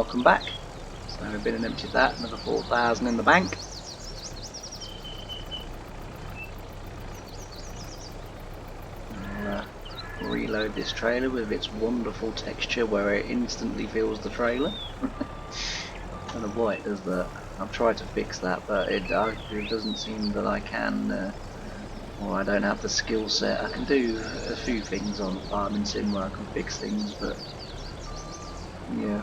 welcome back. So we've been and emptied that, another 4,000 in the bank. I'll reload this trailer with its wonderful texture where it instantly fills the trailer. I don't know why it does that. I've tried to fix that, but it doesn't seem that I can, or I don't have the skill set. I can do a few things on Farming Sim where I can fix things, but yeah,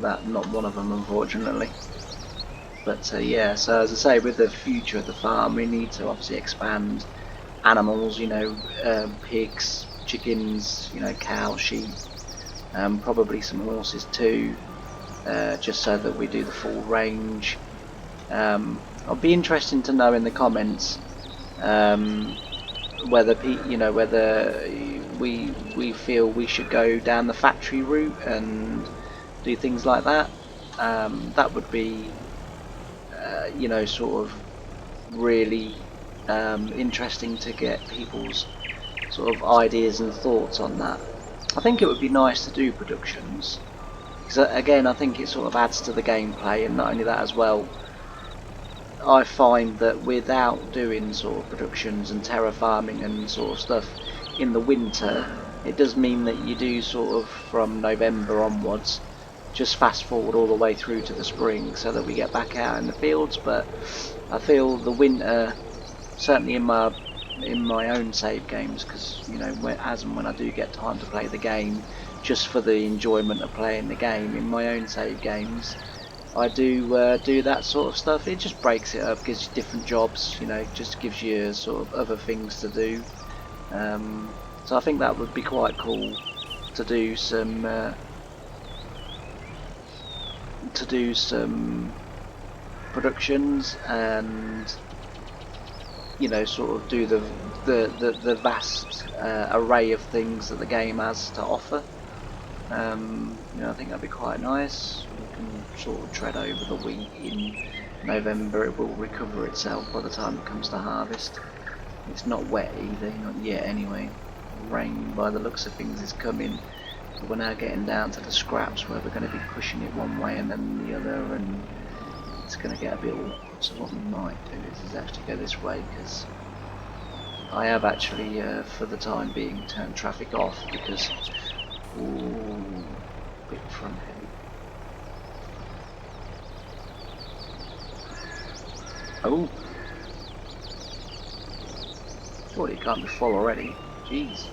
that not one of them unfortunately. But yeah, so as I say, with the future of the farm, we need to obviously expand animals, you know, pigs, chickens, you know, cows, sheep, probably some horses too, just so that we do the full range. It'll be interesting to know in the comments whether whether we feel we should go down the factory route and do things like that. That would be you know, sort of really interesting to get people's sort of ideas and thoughts on that. I think it would be nice to do productions, because again I think it sort of adds to the gameplay, and not only that as well, I find that without doing sort of productions and terraforming and sort of stuff in the winter, it does mean that you do sort of from November onwards just fast forward all the way through to the spring so that we get back out in the fields. But I feel the winter, certainly in my own save games, because you know, as and when I do get time to play the game just for the enjoyment of playing the game, in my own save games I do do that sort of stuff. It just breaks it up, gives you different jobs, you know, just gives you sort of other things to do. So I think that would be quite cool to do some productions, and you know, sort of do the vast array of things that the game has to offer. You know, I think that'd be quite nice. We can sort of tread over the wheat in November. It will recover itself by the time it comes to harvest. It's not wet either, not yet anyway. Rain, by the looks of things, is coming. But we're now getting down to the scraps where we're going to be pushing it one way and then the other, and it's going to get a bit awkward. So what we might do is actually go this way, because I have actually, for the time being, turned traffic off, because ooh, bit front heavy. Oh, surely it can't be full already. Jeez.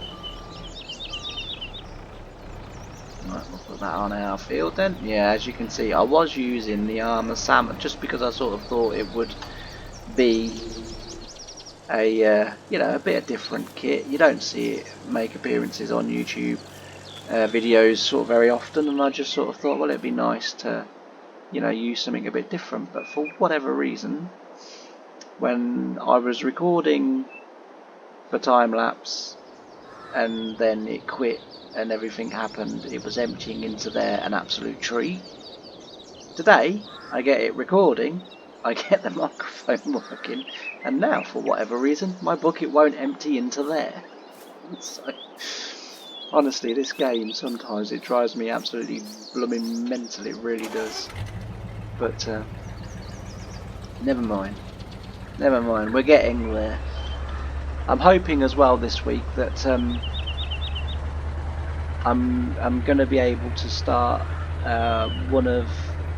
Right, we'll put that on our field then. Yeah, as you can see, I was using the armor salmon just because I sort of thought it would be a you know, a bit of different kit. You don't see it make appearances on YouTube videos sort of very often, and I just sort of thought, well, it'd be nice to, you know, use something a bit different. But for whatever reason, when I was recording for time lapse and then it quit and everything happened, it was emptying into there an absolute tree. Today I get it recording, I get the microphone working, and now for whatever reason my bucket won't empty into there. So honestly, this game, sometimes it drives me absolutely blooming mental, it really does. But never mind, we're getting there. I'm hoping as well this week that I'm going to be able to start one of,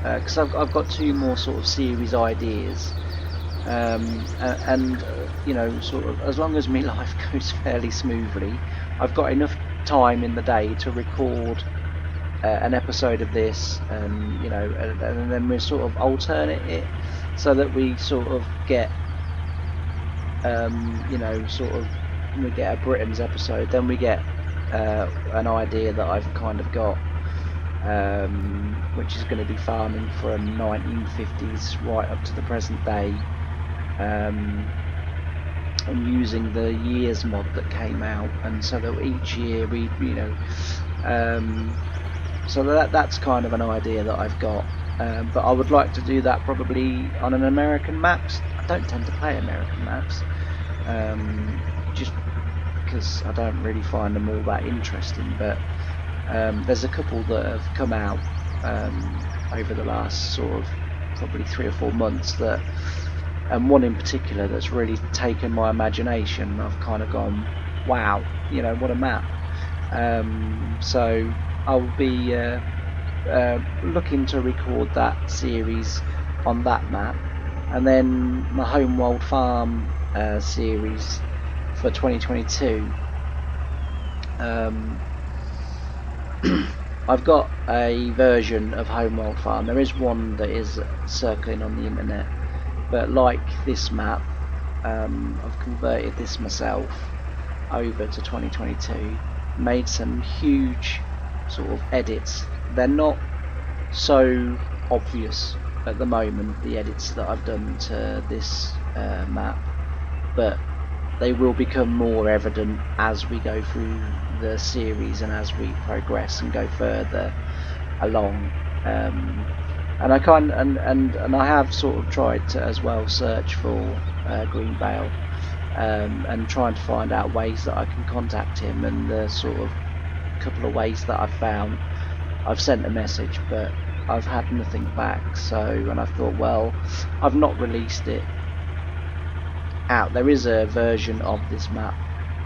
because I've got two more sort of series ideas, and you know, sort of as long as my life goes fairly smoothly, I've got enough time in the day to record an episode of this, and you know, and then we sort of alternate it so that we sort of get you know, sort of, we get a Britain's episode, then we get an idea that I've kind of got, which is going to be farming from 1950s right up to the present day, and using the years mod that came out, and so that each year we, you know, so that's kind of an idea that I've got. But I would like to do that probably on an American maps. I don't tend to play American maps, just because I don't really find them all that interesting. But there's a couple that have come out over the last sort of probably 3 or 4 months, that, and one in particular that's really taken my imagination. I've kind of gone, wow, what a map. So I'll be looking to record that series on that map, and then my Homeworld Farm series for 2022. I've got a version of Homeworld Farm. There is one that is circling on the internet, but like this map, I've converted this myself over to 2022, made some huge sort of edits. They're not so obvious at the moment, the edits that I've done to this map, but they will become more evident as we go through the series and as we progress and go further along. And I have sort of tried to as well search for Green Bale, and trying to find out ways that I can contact him, and the sort of couple of ways that I've found, I've sent a message, but I've had nothing back. And I thought, well, I've not released it out. There is a version of this map,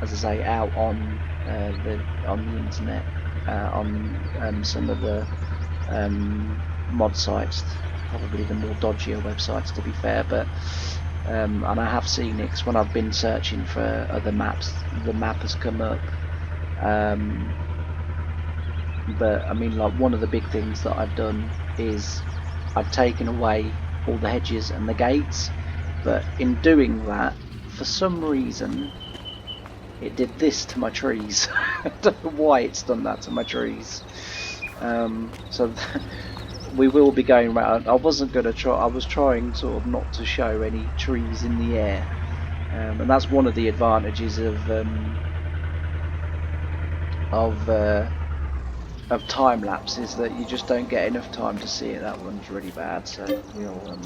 as I say, out on the internet, on some of the mod sites, probably the more dodgier websites, to be fair. But and I have seen it, 'cause when I've been searching for other maps, the map has come up. But I mean, like, one of the big things that I've done is I've taken away all the hedges and the gates, but in doing that, for some reason, it did this to my trees. I don't know why it's done that to my trees. So we will be going around. I wasn't going to try. I was trying sort of not to show any trees in the air, and that's one of the advantages of time lapse, is that you just don't get enough time to see it. That one's really bad. So we'll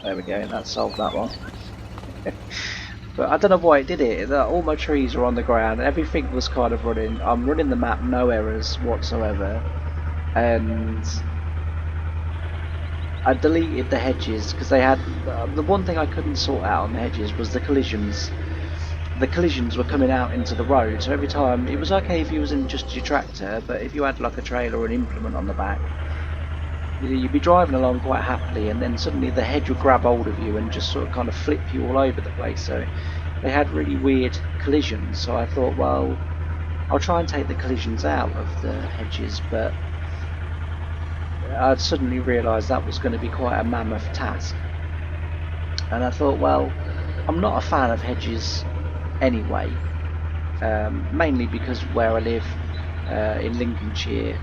there we go. That solved that one. But I don't know why it did it. All my trees are on the ground. Everything was kind of running. I'm running the map, no errors whatsoever, and I deleted the hedges because they had the one thing I couldn't sort out on the hedges was the collisions. The collisions were coming out into the road, so every time it was okay if you was in just your tractor, but if you had like a trailer or an implement on the back, you'd be driving along quite happily, and then suddenly the hedge would grab hold of you and just sort of kind of flip you all over the place. So they had really weird collisions. So I thought, well, I'll try and take the collisions out of the hedges, but I'd suddenly realised that was going to be quite a mammoth task. And I thought, well, I'm not a fan of hedges anyway, mainly because where I live in Lincolnshire,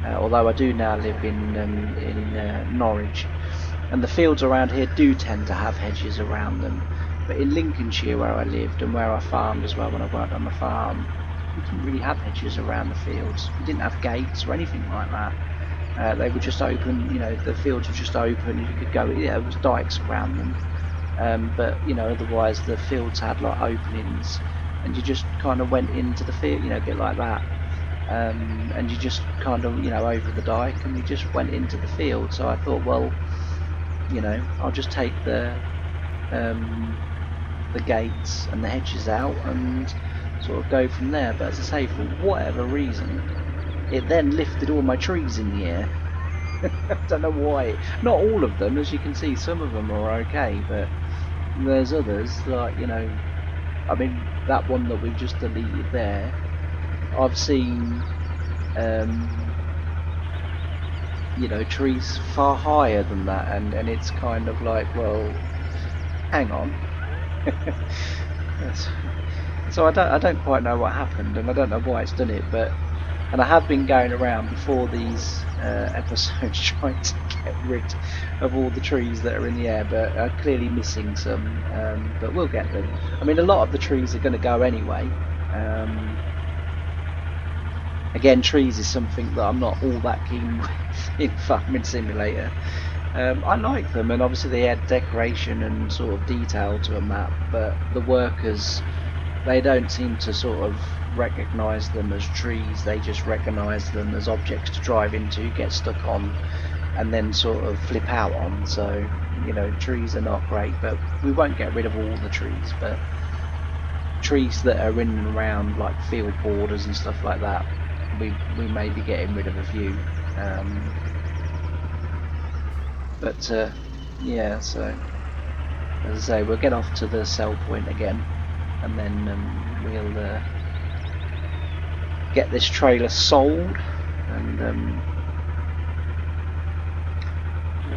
although I do now live in Norwich, and the fields around here do tend to have hedges around them. But in Lincolnshire, where I lived and where I farmed as well when I worked on the farm, we didn't really have hedges around the fields. We didn't have gates or anything like that. They were just open, the fields were just open. You could go, there was dikes around them. But otherwise the fields had like openings, and you just kind of went into the field, a bit like that, and you just kind of over the dike, and you just went into the field. So I thought, well, I'll just take the gates and the hedges out and sort of go from there. But as I say, for whatever reason, it then lifted all my trees in the air. I don't know why. Not all of them, as you can see. Some of them are okay, but there's others, like, I mean, that one that we've just deleted there, I've seen trees far higher than that, and it's kind of like, well, hang on. So I don't quite know what happened, and I don't know why it's done it, and I have been going around before these episodes trying to get rid of all the trees that are in the air, but are clearly missing some, but we'll get them. I mean, a lot of the trees are going to go anyway. Again, trees is something that I'm not all that keen with in Farming Simulator. I like them, and obviously they add decoration and sort of detail to a map, but the workers, they don't seem to sort of recognise them as trees. They just recognise them as objects to drive into, get stuck on, and then sort of flip out on. So, you know, trees are not great, but we won't get rid of all the trees, but trees that are in and around like field borders and stuff like that, we may be getting rid of a few. But yeah, so as I say, we'll get off to the sell point again, and then we'll get this trailer sold, and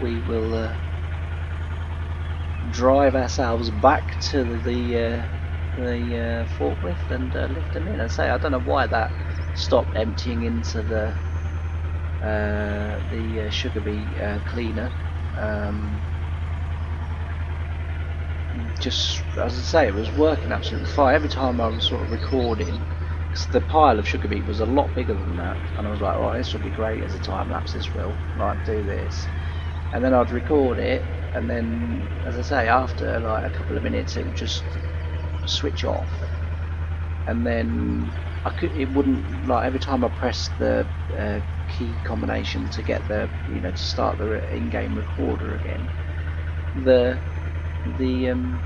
we will drive ourselves back to the forklift and lift them in. I say I don't know why that stopped emptying into the sugar beet cleaner. Just as I say, it was working absolutely fine. Every time I was sort of recording, because the pile of sugar beet was a lot bigger than that, and I was like, right, this would be great as a time lapse. This will, like, do this, and then I'd record it, and then, as I say, after like a couple of minutes, it would just switch off, and then it wouldn't, like, every time I pressed the key combination to get the, you know, to start the in-game recorder again,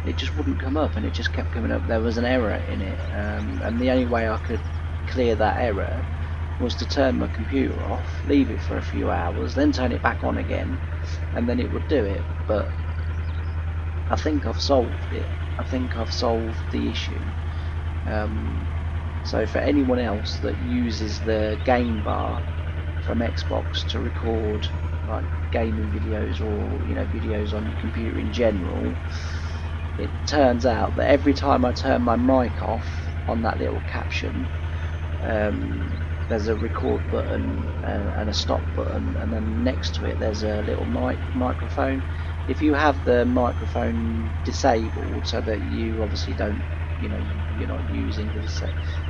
it just wouldn't come up, and it just kept coming up. There was an error in it, and the only way I could clear that error was to turn my computer off, leave it for a few hours, then turn it back on again, and then it would do it. But I think I've solved it. I think I've solved the issue. So for anyone else that uses the game bar from Xbox to record like gaming videos, or, you know, videos on your computer in general, it turns out that every time I turn my mic off on that little caption, there's a record button and a stop button, and then next to it there's a little microphone. If you have the microphone disabled, so that you obviously don't, you know, you're not using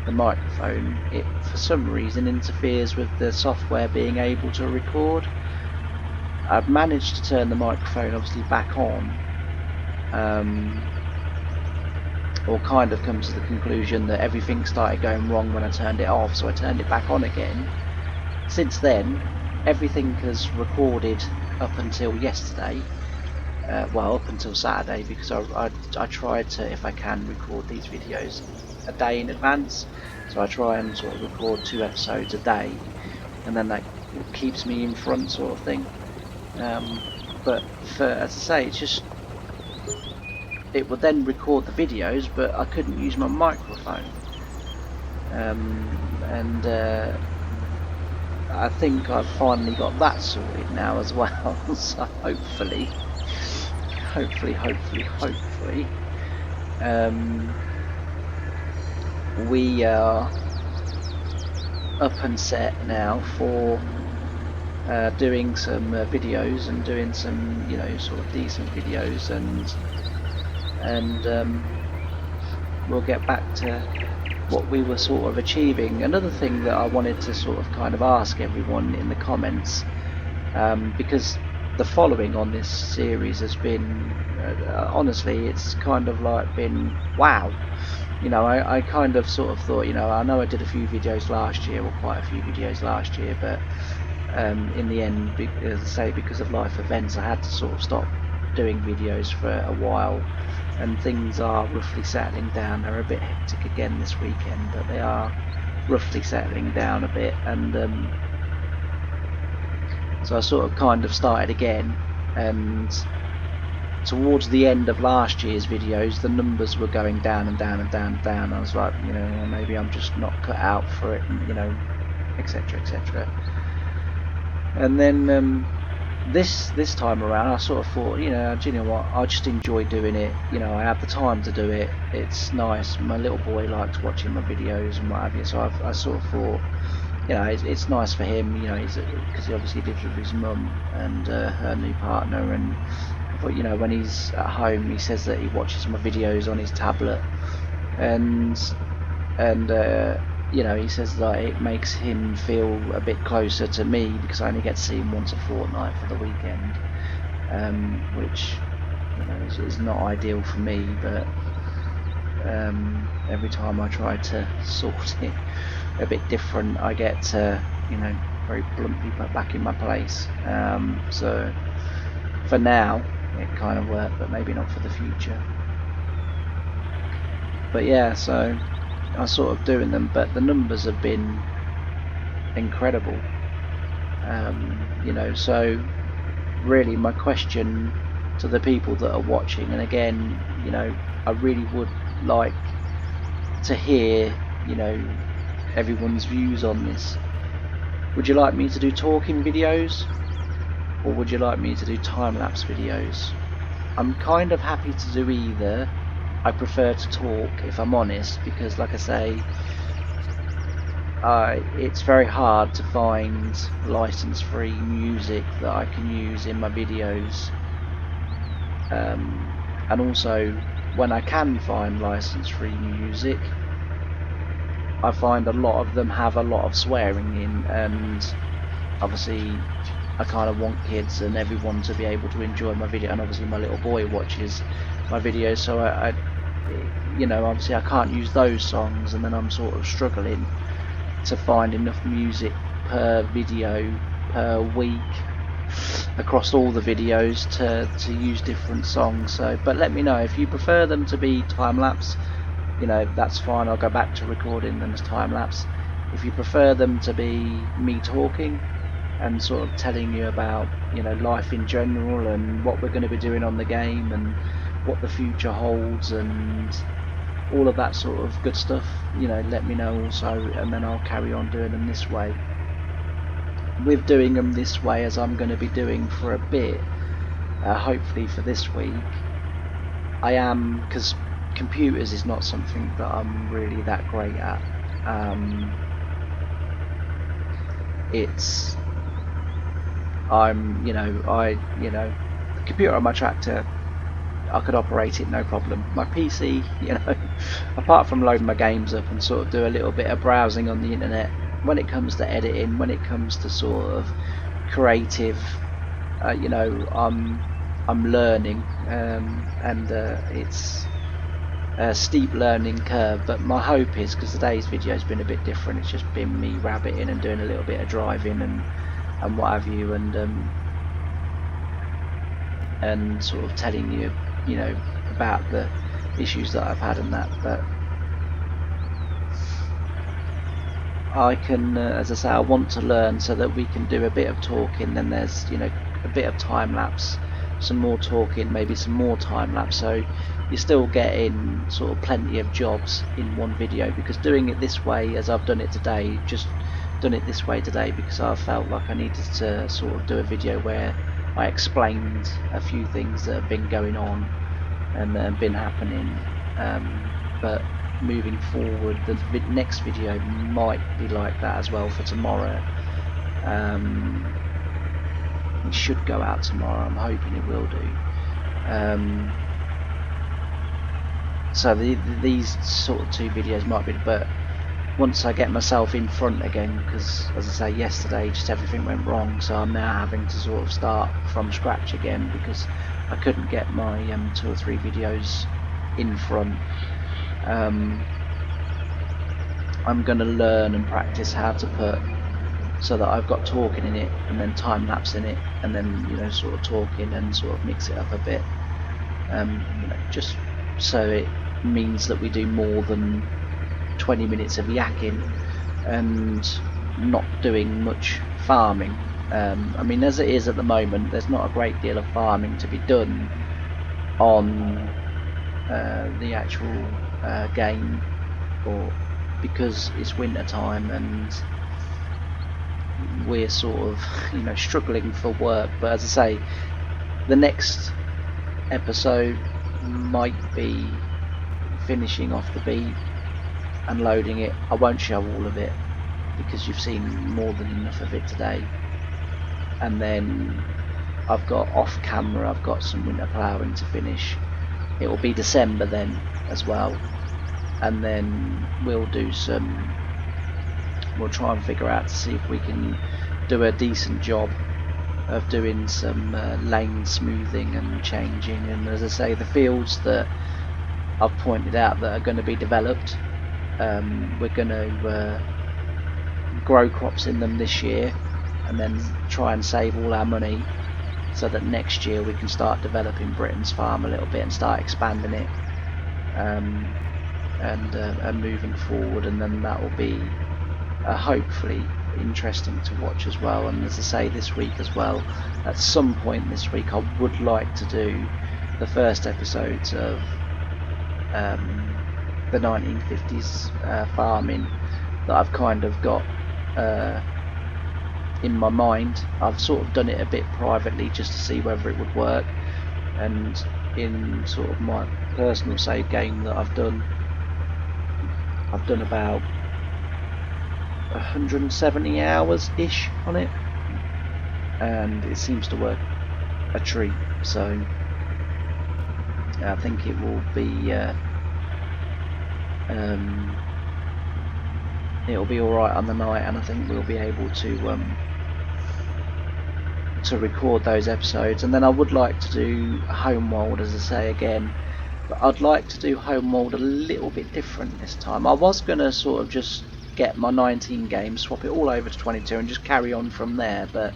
the microphone, it for some reason interferes with the software being able to record. I've managed to turn the microphone obviously back on, or kind of come to the conclusion that everything started going wrong when I turned it off, so I turned it back on again. Since then, everything has recorded up until yesterday, well, up until Saturday, because I tried to, if I can, record these videos a day in advance, so I try and sort of record 2 episodes a day, and then that keeps me in front, sort of thing. But as I say, it's just, it would then record the videos, but I couldn't use my microphone. And I think I've finally got that sorted now as well. So hopefully, we are up and set now for doing some videos, and doing some, you know, sort of decent videos, and we'll get back to what we were sort of achieving. Another thing that I wanted to sort of kind of ask everyone in the comments, because the following on this series has been, honestly, it's kind of like been wow. You know, I kind of sort of thought, you know I did a few videos last year, or quite a few videos last year, but in the end, as I say, because of life events, I had to sort of stop doing videos for a while, and things are roughly settling down. They're a bit hectic again this weekend, but they are roughly settling down a bit, and so I sort of kind of started again, and towards the end of last year's videos, the numbers were going down and down and down and down. I was like, you know, well, maybe I'm just not cut out for it, you know, etc, etc. And then this time around, I sort of thought, you know what, I just enjoy doing it. You know, I have the time to do it. It's nice. My little boy likes watching my videos and what have you. So I sort of thought, you know, it's nice for him. You know, because he obviously lives with his mum and her new partner. And I thought, you know, when he's at home, he says that he watches my videos on his tablet, and you know, he says that it makes him feel a bit closer to me, because I only get to see him once a fortnight for the weekend, which, you know, is not ideal for me, but every time I try to sort it a bit different, I get, you know, very bluntly put back in my place. So for now, it kind of worked, but maybe not for the future. But yeah, so I was sort of doing them, but the numbers have been incredible. You know, so really my question to the people that are watching, and again, you know, I really would like to hear, you know, everyone's views on this. Would you like me to do talking videos, or would you like me to do time-lapse videos? I'm kind of happy to do either. I prefer to talk, if I'm honest, because like I say, it's very hard to find license-free music that I can use in my videos. And also, when I can find license-free music, I find a lot of them have a lot of swearing in, and obviously I kind of want kids and everyone to be able to enjoy my video, and obviously my little boy watches my videos, so I you know, obviously I can't use those songs, and then I'm sort of struggling to find enough music per video per week across all the videos to use different songs. So, but let me know if you prefer them to be time-lapse. You know, that's fine, I'll go back to recording them as time-lapse. If you prefer them to be me talking and sort of telling you about, you know, life in general and what we're going to be doing on the game and what the future holds and all of that sort of good stuff, you know, let me know also, and then I'll carry on doing them this way. With doing them this way, as I'm going to be doing for a bit, hopefully for this week, I am, because computers is not something that I'm really that great at. The computer on my tractor, I could operate it no problem. My PC, you know, apart from loading my games up and sort of do a little bit of browsing on the internet, when it comes to editing, when it comes to sort of creative, you know, I'm learning, and it's a steep learning curve. But my hope is, because today's video has been a bit different, it's just been me rabbiting and doing a little bit of driving and what have you, and sort of telling you, you know, about the issues that I've had and that. But I can, as I say, I want to learn so that we can do a bit of talking, then there's, you know, a bit of time lapse, some more talking, maybe some more time lapse, so you're still getting sort of plenty of jobs in one video. Because doing it this way, as I've done it today, just done it this way today because I felt like I needed to sort of do a video where I explained a few things that have been going on and been happening, but moving forward the next video might be like that as well for tomorrow. It should go out tomorrow, I'm hoping it will do. So these sort of two videos might be, but once I get myself in front again, because as I say, yesterday just everything went wrong, so I'm now having to sort of start from scratch again because I couldn't get my 2 or 3 videos in front. I'm going to learn and practice how to put, so that I've got talking in it and then time lapse in it, and then, you know, sort of talking and sort of mix it up a bit, you know, just so it means that we do more than 20 minutes of yakking and not doing much farming. I mean, as it is at the moment, there's not a great deal of farming to be done on the actual game, or because it's winter time and we're sort of, you know, struggling for work. But as I say, the next episode might be finishing off the beet and loading it. I won't show all of it because you've seen more than enough of it today. And then I've got off camera, I've got some winter ploughing to finish. It will be December then as well, and then we'll try and figure out to see if we can do a decent job of doing some lane smoothing and changing. And as I say, the fields that I've pointed out that are going to be developed, we're going to grow crops in them this year, and then try and save all our money so that next year we can start developing Britain's farm a little bit and start expanding it, and moving forward, and then that will be hopefully interesting to watch as well. And as I say, this week as well, at some point this week, I would like to do the first episodes of the 1950s farming that I've kind of got in my mind. I've sort of done it a bit privately just to see whether it would work, and in sort of my personal save game that I've done about 170 hours ish on it, and it seems to work a treat. So I think it will be it'll be all right on the night, and I think we'll be able to record those episodes. And then I would like to do Homeworld, as I say again, but I'd like to do Homeworld a little bit different this time. I was going to sort of just get my 19 games, swap it all over to 22 and just carry on from there, but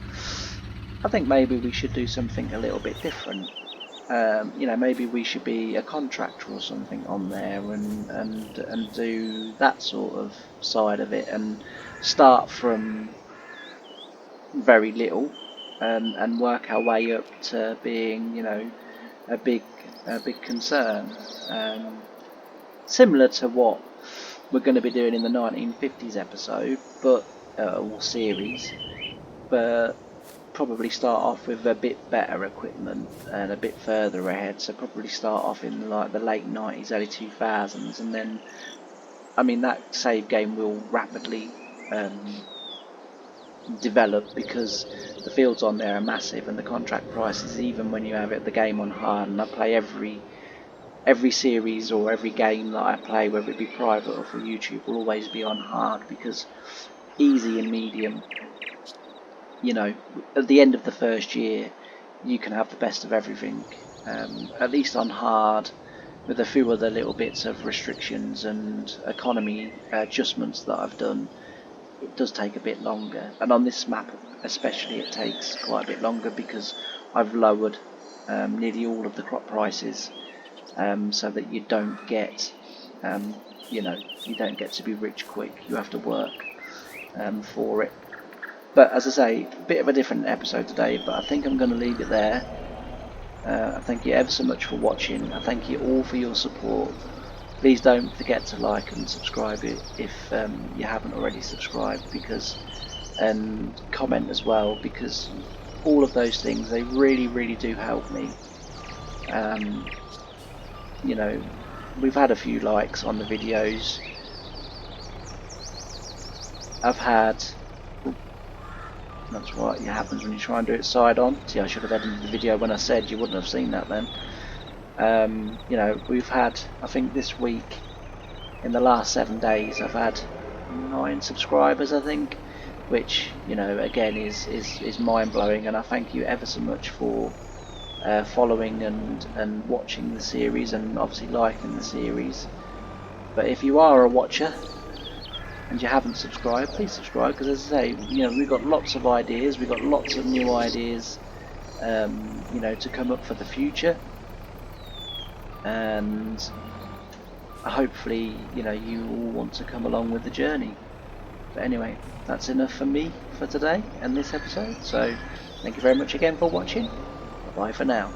I think maybe we should do something a little bit different. Maybe we should be a contractor or something on there, and do that sort of side of it, and start from very little, and work our way up to being, a big concern, similar to what we're going to be doing in the 1950s episode, but or series, but probably start off with a bit better equipment and a bit further ahead. So probably start off in like the late 90s, early 2000s, and then, I mean, that save game will rapidly develop, because the fields on there are massive, and the contract prices, even when you have the game on hard, and I play every series or every game that I play, whether it be private or for YouTube, will always be on hard, because easy and medium, at the end of the first year you can have the best of everything. At least on hard, with a few other little bits of restrictions and economy adjustments that I've done, it does take a bit longer. And on this map especially, it takes quite a bit longer, because I've lowered nearly all of the crop prices, so that you don't get you don't get to be rich quick. You have to work for it. But as I say, a bit of a different episode today, but I think I'm going to leave it there. I thank you ever so much for watching. I thank you all for your support. Please don't forget to like and subscribe if you haven't already subscribed, and comment as well, because all of those things, they really, really do help me. We've had a few likes on the videos. I've had... That's what happens when you try and do it side on. See, I should have edited the video when I said, you wouldn't have seen that then. We've had, I think this week, in the last 7 days, I've had 9 subscribers, I think, which, again, is mind-blowing, and I thank you ever so much for following and watching the series, and obviously liking the series. But if you are a watcher and you haven't subscribed, please subscribe, because as I say, we've got lots of ideas, we've got lots of new ideas, to come up for the future, and hopefully, you all want to come along with the journey. But anyway, that's enough for me for today and this episode, so thank you very much again for watching. Bye for now.